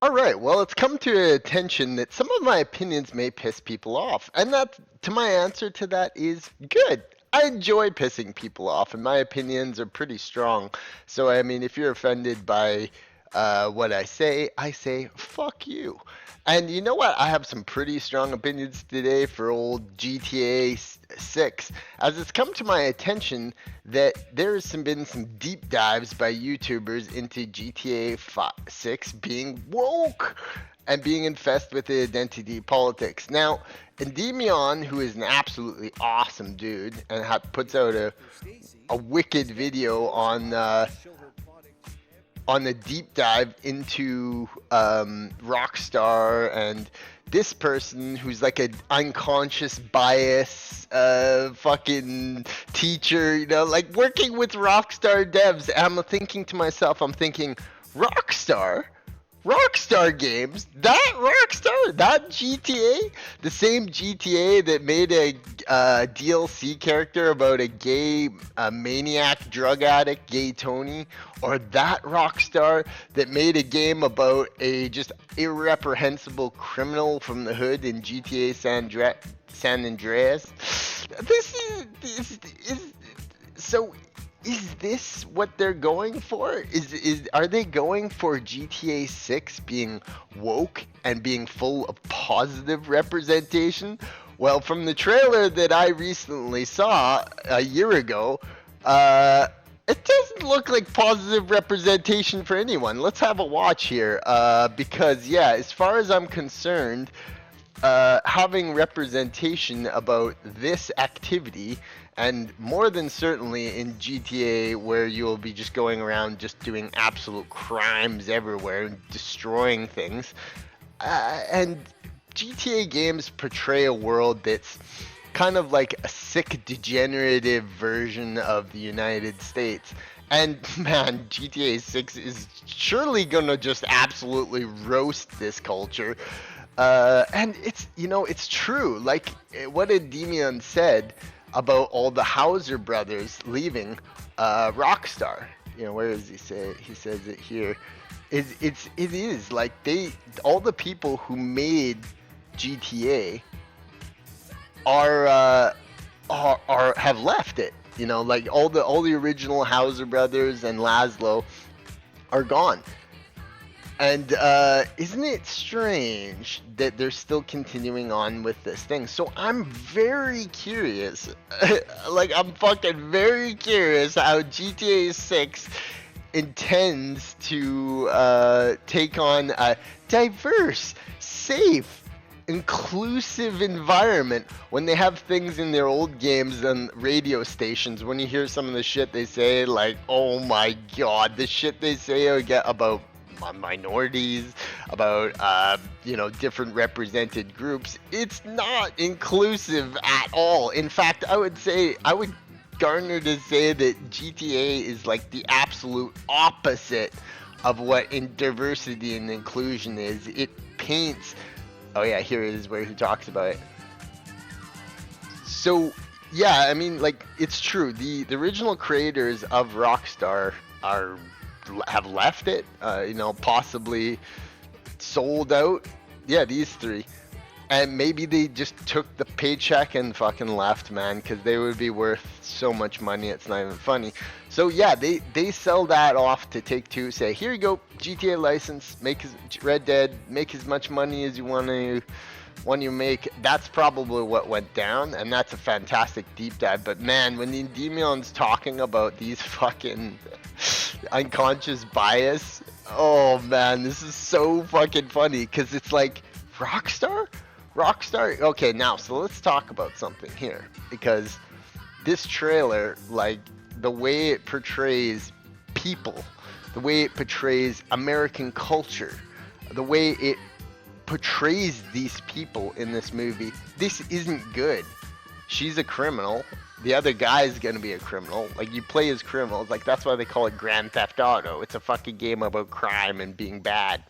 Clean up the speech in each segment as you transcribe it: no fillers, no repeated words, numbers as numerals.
All right, well, it's come to attention that some of my opinions may piss people off. And that, to my answer to that is good. I enjoy pissing people off, and my opinions are pretty strong. So, I mean, if you're offended by what I say, fuck you. And you know what? I have some pretty strong opinions today for old GTA 6, as it's come to my attention that there's been some deep dives by YouTubers into GTA 6 being woke and being infested with identity politics. Now, Endymion, who is an absolutely awesome dude and puts out a wicked video on the deep dive into Rockstar and this person who's like an unconscious bias fucking teacher, you know, like working with Rockstar devs. I'm thinking to myself, I'm thinking, Rockstar? Rockstar Games, that GTA, the same GTA that made a DLC character about a gay maniac drug addict, Gay Tony, or that Rockstar that made a game about a just irreprehensible criminal from the hood in GTA San Andreas. This is so is this what they're going for? Are they going for GTA 6 being woke and being full of positive representation? Well, from the trailer that I recently saw a year ago, it doesn't look like positive representation for anyone. Let's have a watch here, because yeah, as far as I'm concerned, having representation about this activity, and more than certainly in GTA, where you'll be just going around just doing absolute crimes everywhere and destroying things. And GTA games portray a world that's kind of like a sick, degenerative version of the United States. And man, GTA 6 is surely gonna just absolutely roast this culture. And it's true. Like what Endymion said about all the Hauser brothers leaving Rockstar. You know, where does he say it? He says it here. It is like all the people who made GTA are have left it. You know, like all the original Hauser brothers and Laszlo are gone. And isn't it strange that they're still continuing on with this thing? So I'm very curious. Like, I'm fucking very curious how GTA 6 intends to take on a diverse, safe, inclusive environment when they have things in their old games and radio stations. When you hear some of the shit they say, like, oh my god, the shit they say about minorities, about different represented groups, it's not inclusive at all. In fact, I would garner to say that GTA is like the absolute opposite of what in diversity and inclusion is. It paints, oh yeah, here it is where he talks about it. So yeah, I mean, like, it's true, the original creators of Rockstar have left it, possibly sold out. Yeah, these three. And maybe they just took the paycheck and fucking left, man, because they would be worth so much money, it's not even funny. So yeah, they sell that off to Take-Two, say, here you go, GTA license, make Red Dead, make as much money as you want to when you make. That's probably what went down, and that's a fantastic deep dive. But man, when the Endymion's talking about these fucking unconscious bias, oh man, this is so fucking funny, because it's like, Rockstar? Okay, now, so let's talk about something here, because this trailer, like, the way it portrays people, the way it portrays American culture, the way it portrays these people in this movie, this isn't good. She's a criminal. The other guy's gonna be a criminal. Like, you play as criminals. Like, that's why they call it Grand Theft Auto. It's a fucking game about crime and being bad.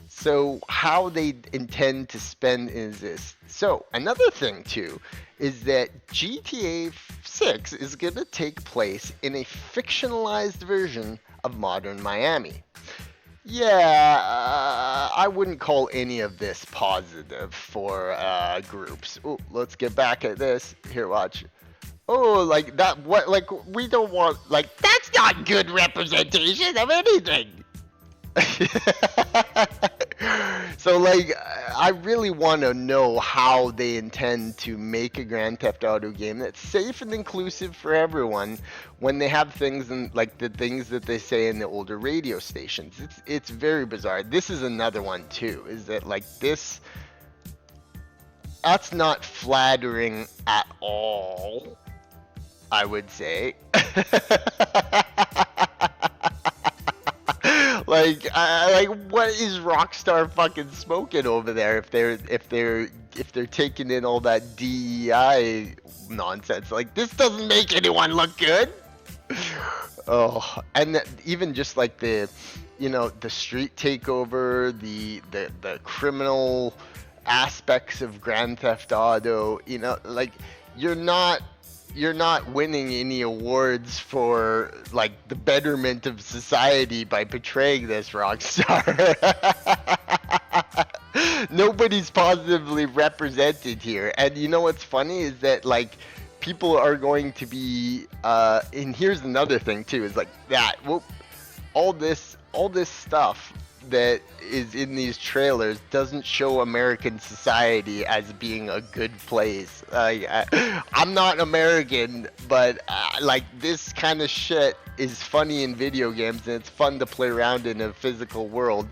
So how they intend to spend is this. So another thing too is that GTA 6 is going to take place in a fictionalized version of modern Miami. Yeah, I wouldn't call any of this positive for groups. Oh, let's get back at this. Here, watch. Oh, like that. What? Like we don't want. Like that's not good representation of anything. So like I really want to know how they intend to make a Grand Theft Auto game that's safe and inclusive for everyone when they have things and like the things that they say in the older radio stations. It's very bizarre. This is another one too. Is that like this that's not flattering at all, I would say. Like what is Rockstar fucking smoking over there if they're taking in all that DEI nonsense? Like this doesn't make anyone look good. Oh, and even just like the street takeover, the criminal aspects of Grand Theft Auto, like you're not winning any awards for like the betterment of society by portraying this, Rockstar. Nobody's positively represented here. And you know what's funny is that like people are going to be and here's another thing too, is like that all this stuff that is in these trailers doesn't show American society as being a good place. I'm not American, but like this kind of shit is funny in video games and it's fun to play around in a physical world.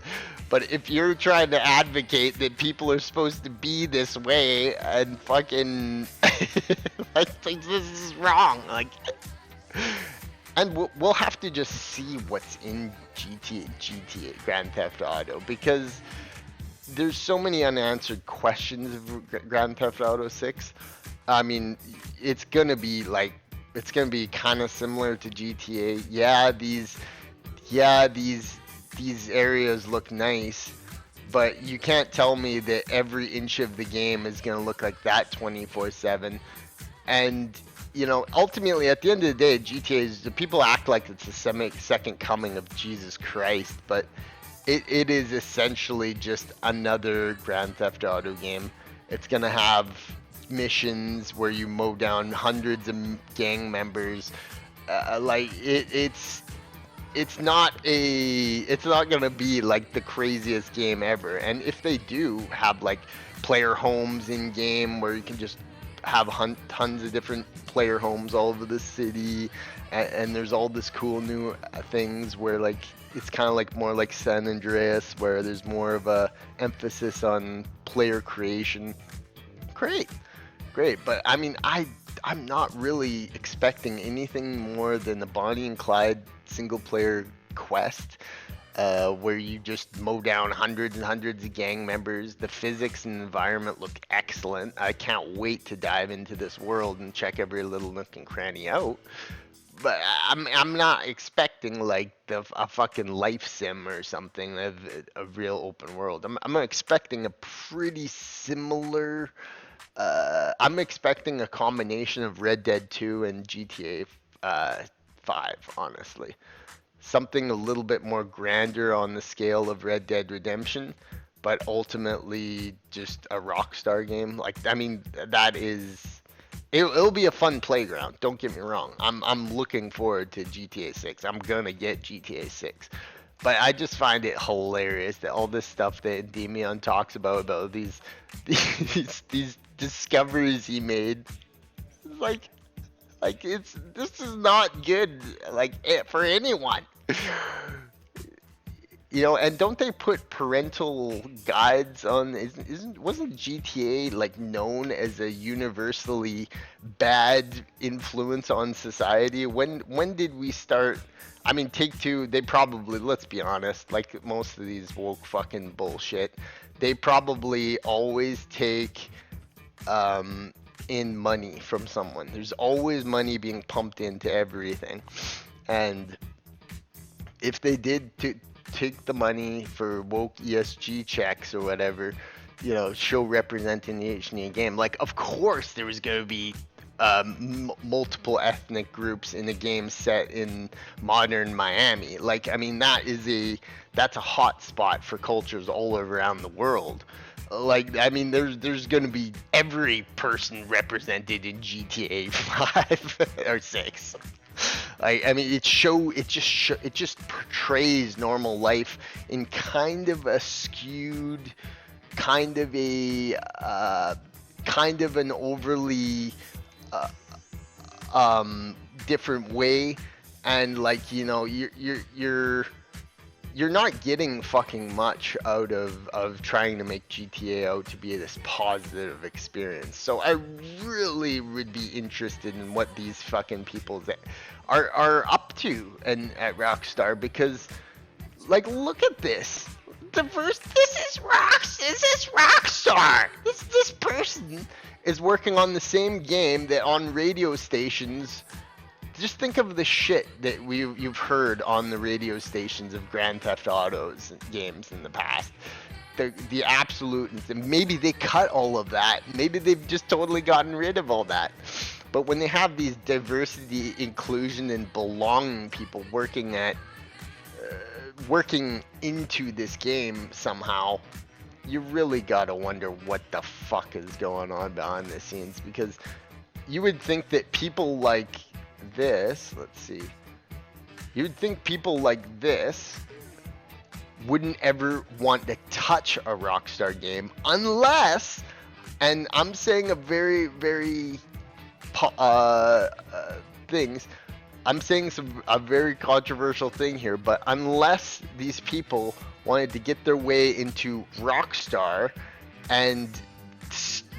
But if you're trying to advocate that people are supposed to be this way and fucking like this is wrong, like. And we'll have to just see what's in GTA Grand Theft Auto, because there's so many unanswered questions of Grand Theft Auto 6. I mean, it's gonna be kind of similar to GTA. These areas look nice, but you can't tell me that every inch of the game is gonna look like that 24/7. And ultimately, at the end of the day, GTA is, people act like it's the second coming of Jesus Christ, but it is essentially just another Grand Theft Auto game. It's gonna have missions where you mow down hundreds of gang members. It's not gonna be like the craziest game ever. And if they do have like player homes in game where you can just have tons of different player homes all over the city, and there's all this cool new things where like it's kind of like more like San Andreas, where there's more of a emphasis on player creation. Great, but I mean I'm not really expecting anything more than the Bonnie and Clyde single player quest, where you just mow down hundreds and hundreds of gang members. The physics and environment look excellent. I can't wait to dive into this world and check every little nook and cranny out. But I'm not expecting like a fucking life sim or something of a real open world. I'm expecting a pretty similar. I'm expecting a combination of Red Dead 2 and GTA 5, honestly. Something a little bit more grander on the scale of Red Dead Redemption, but ultimately just a Rockstar game. Like, I mean, it'll be a fun playground. Don't get me wrong. I'm looking forward to GTA 6. I'm gonna get GTA 6. But I just find it hilarious that all this stuff that Endymion talks about these discoveries he made, like this is not good, like for anyone. And don't they put parental guides on? Wasn't GTA like known as a universally bad influence on society? When did we start? I mean, Take-Two, they probably, let's be honest, like most of these woke fucking bullshit, they probably always take in money from someone. There's always money being pumped into everything. And if they did take the money for woke ESG checks or whatever, show representation in a game, like of course there was going to be multiple ethnic groups in a game set in modern Miami. Like, I mean, that's a hot spot for cultures all around the world. Like, I mean, there's gonna be every person represented in GTA 5 or 6. Like, I mean, it just portrays normal life in kind of a skewed, kind of a kind of an overly uh, different way, and like, you know, you're not getting fucking much out of trying to make GTA out to be this positive experience. So I really would be interested in what these fucking people that are up to and at Rockstar, because like, look at this. This is Rockstar. This person is working on the same game that on radio stations. Just think of the shit that you've heard on the radio stations of Grand Theft Auto's games in the past. The absolute, maybe they cut all of that. Maybe they've just totally gotten rid of all that. But when they have these diversity, inclusion, and belonging people working into this game somehow, you really gotta wonder what the fuck is going on behind the scenes, because you would think that people like this, let's see, you'd think people like this wouldn't ever want to touch a Rockstar game unless, and I'm saying a very, very things, I'm saying a very controversial thing here, but unless these people wanted to get their way into Rockstar and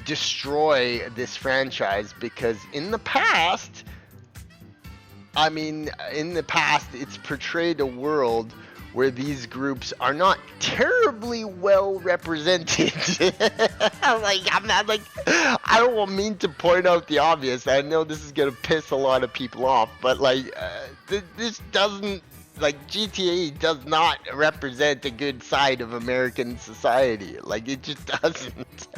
destroy this franchise, because in the past, I mean, in the past, it's portrayed a world where these groups are not terribly well represented. I'm not like, I don't mean to point out the obvious. I know this is gonna piss a lot of people off, but like, this doesn't, like, GTA does not represent a good side of American society. Like, it just doesn't.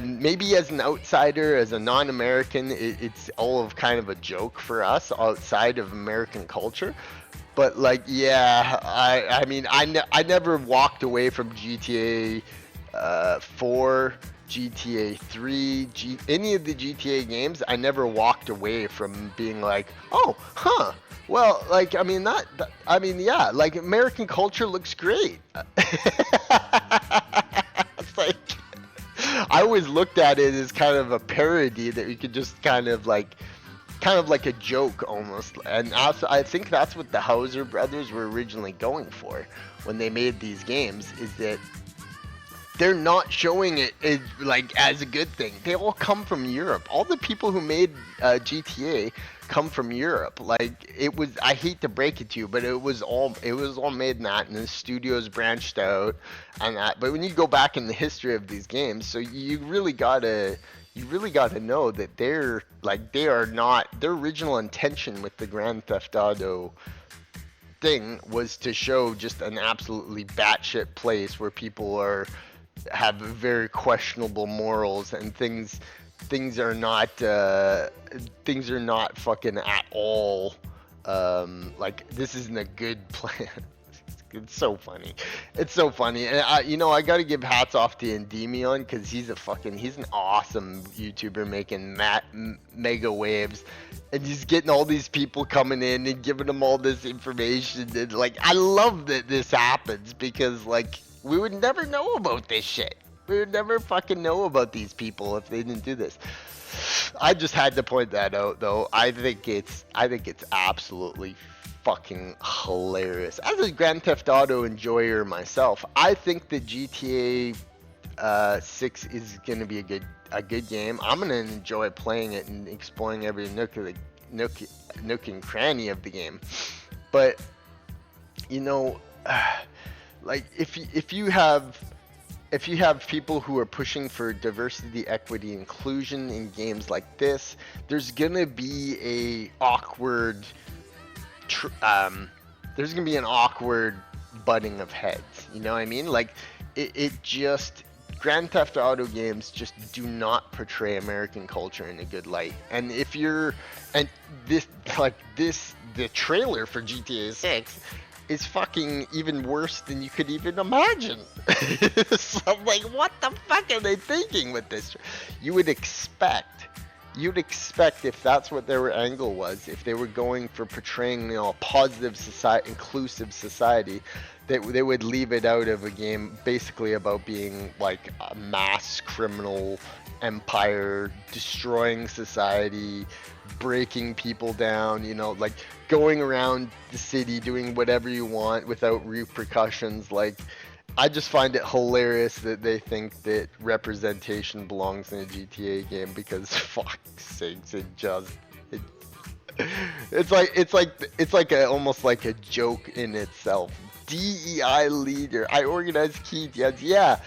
Maybe as an outsider, as a non-American, it's all of kind of a joke for us outside of American culture. But like, yeah, I mean, I never walked away from GTA 4, GTA 3, any of the GTA games. I never walked away from being like, oh, huh. Well, like, I mean, I mean, yeah, like, American culture looks great. It's like, I always looked at it as kind of a parody that you could just kind of like a joke almost. And also, I think that's what the Hauser brothers were originally going for when they made these games, is that they're not showing it as, like, as a good thing. They all come from Europe. All the people who made GTA come from Europe. Like, it was, I hate to break it to you, but it was all made in that, and the studios branched out and that. But when you go back in the history of these games, so you really gotta know that they're like, they are not, their original intention with the Grand Theft Auto thing was to show just an absolutely batshit place where people have very questionable morals, and things are not fucking at all, like, this isn't a good plan. It's so funny. It's so funny. And I gotta give hats off to Endymion, because he's an awesome YouTuber making mega waves, and he's getting all these people coming in and giving them all this information. And like, I love that this happens, because like, we would never know about this shit. We would never fucking know about these people if they didn't do this. I just had to point that out, though. I think it's absolutely fucking hilarious. As a Grand Theft Auto enjoyer myself, I think that GTA 6 is gonna be a good game. I'm gonna enjoy playing it and exploring every nook and cranny of the game. But like, if you have people who are pushing for diversity, equity, inclusion in games like this, there's gonna be there's gonna be an awkward butting of heads. You know what I mean? Like, it just Grand Theft Auto games just do not portray American culture in a good light. And if you're, and this, like this, the trailer for GTA 6 is fucking even worse than you could even imagine. So I'm like, what the fuck are they thinking with this? You would expect, you'd expect if that's what their angle was, if they were going for portraying, you know, a positive society, inclusive society, they would leave it out of a game basically about being like a mass criminal empire, destroying society, breaking people down, you know, like going around the city doing whatever you want without repercussions. Like, I just find it hilarious that they think that representation belongs in a GTA game because fuck's sakes, it, it's like almost like a joke in itself. DEI leader. I organize key deads. Yeah,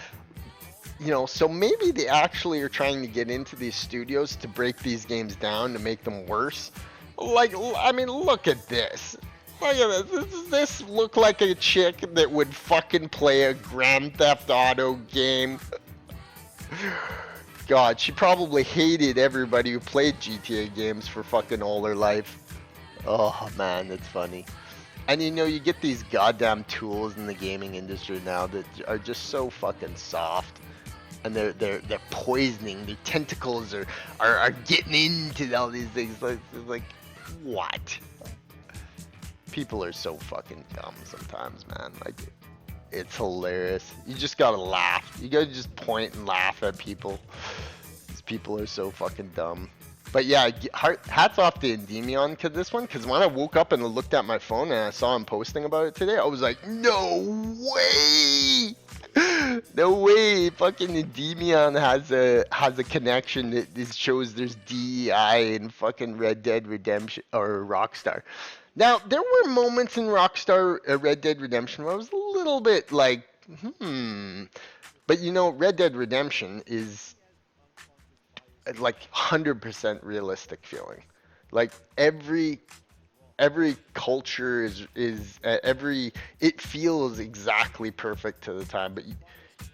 you know, so maybe they actually are trying to get into these studios to break these games down to make them worse. Like, I mean, look at this. Look at this. Does this look like a chick that would fucking play a Grand Theft Auto game? God, she probably hated everybody who played GTA games for fucking all her life. Oh man, it's funny. And you know, you get these goddamn tools in the gaming industry now that are just so fucking soft. And they're poisoning. Their tentacles are getting into all these things. Like what? People are so fucking dumb sometimes, man. Like, it's hilarious. You just gotta laugh. You gotta just point and laugh at people. These people are so fucking dumb. But yeah, hats off to Endymion to this one, because when I woke up and looked at my phone and I saw him posting about it today, I was like, no way! No way! Fucking Endymion has a connection that shows there's DEI in fucking Red Dead Redemption or Rockstar. Now, there were moments in Rockstar Red Dead Redemption where I was a little bit like, But you know, Red Dead Redemption is like 100% realistic feeling. Like every culture is every it feels exactly perfect to the time, but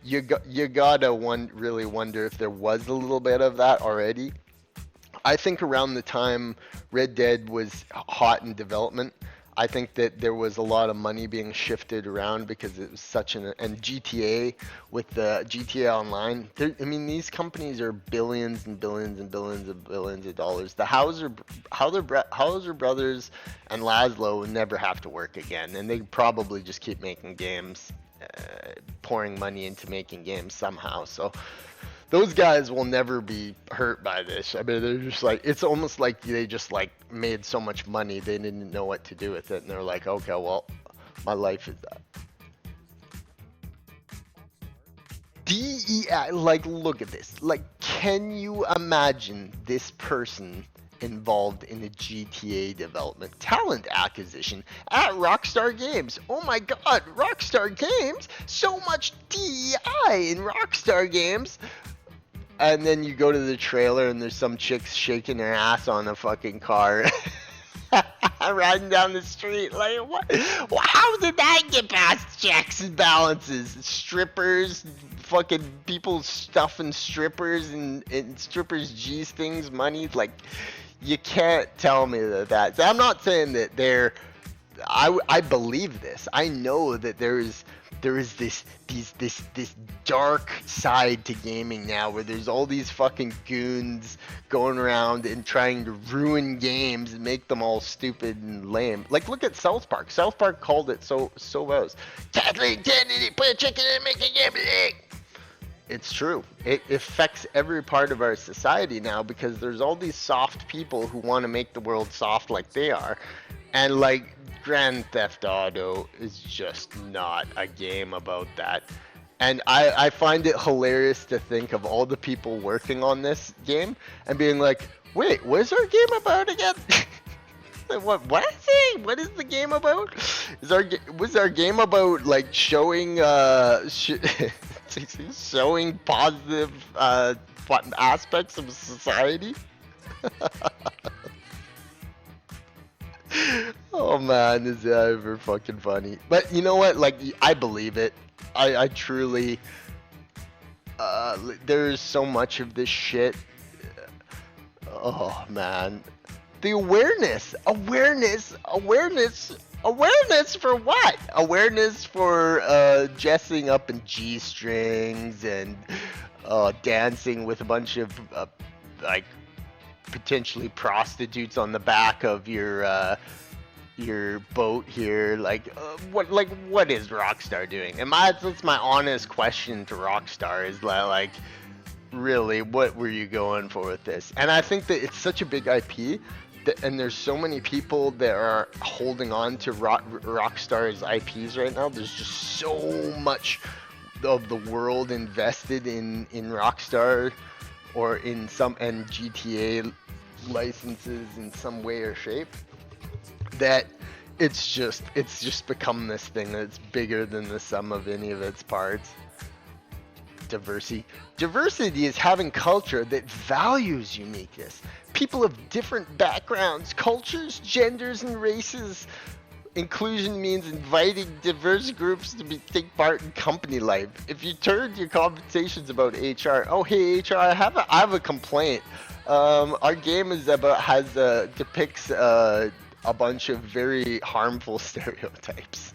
you gotta really wonder if there was a little bit of that already. I think around the time Red Dead was hot in development, I think that there was a lot of money being shifted around because it was such and GTA with the GTA Online. I mean, these companies are billions and billions and billions and billions of dollars. The Hauser brothers and Laszlo would never have to work again, and they probably just keep making games, pouring money into making games somehow. So those guys will never be hurt by this. I mean, they're just like, it's almost like they just like made so much money they didn't know what to do with it, and they're like, okay, well, my life is that. DEI, like, look at this. Like, can you imagine this person involved in the GTA development, talent acquisition at Rockstar Games? Oh my God, Rockstar Games, so much DEI in Rockstar Games. And then you go to the trailer and there's some chicks shaking their ass on a fucking car. Riding down the street. Like, what? Well, how did that get past checks and balances? Strippers, fucking people stuffing strippers and strippers' G-strings, money. Like, you can't tell me that. So I'm not saying that they're. I believe this. I know that there is this dark side to gaming now where there's all these fucking goons going around and trying to ruin games and make them all stupid and lame. Like, look at South Park. South Park called it so well. Kathleen Kennedy put a chicken in and make a game. It's true. It affects every part of our society now because there's all these soft people who want to make the world soft like they are. And like, Grand Theft Auto is just not a game about that. And I find it hilarious to think of all the people working on this game and being like, wait, what is our game about again? What is it? What is the game about? Was our game about like showing showing positive aspects of society? Oh man, is that ever fucking funny? But you know what? Like, I believe it. I truly, There's so much of this shit. Oh man, the awareness for what? Awareness for dressing up in g-strings and dancing with a bunch of like potentially prostitutes on the back of your boat here. What is Rockstar doing? And that's my honest question to Rockstar is like really, what were you going for with this? And I think that it's such a big IP, and there's so many people that are holding on to Rockstar's IPs right now. There's just so much of the world invested in Rockstar or in some and GTA licenses in some way or shape that it's just become this thing that's bigger than the sum of any of its parts. Diversity is having culture that values uniqueness. People of different backgrounds, cultures, genders, and races. Inclusion means inviting diverse groups to take part in company life. If you turned your conversations about HR, oh hey HR, I have a complaint. Our game is about depicts a bunch of very harmful stereotypes.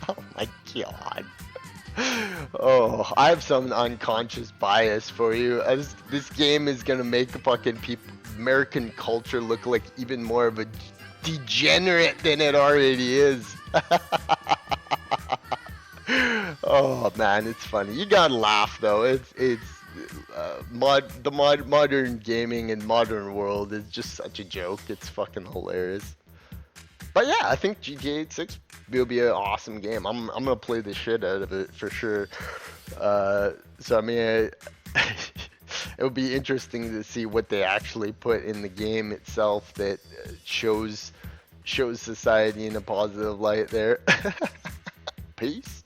Oh my god. Oh, I have some unconscious bias for you. This game is gonna make fucking American culture look like even more of a degenerate than it already is. Oh man, it's funny. You gotta laugh though. It's modern gaming and modern world is just such a joke. It's fucking hilarious. But yeah, I think GTA 6 will be an awesome game. I'm gonna play the shit out of it for sure. So I mean, it would be interesting to see what they actually put in the game itself that shows society in a positive light there. Peace.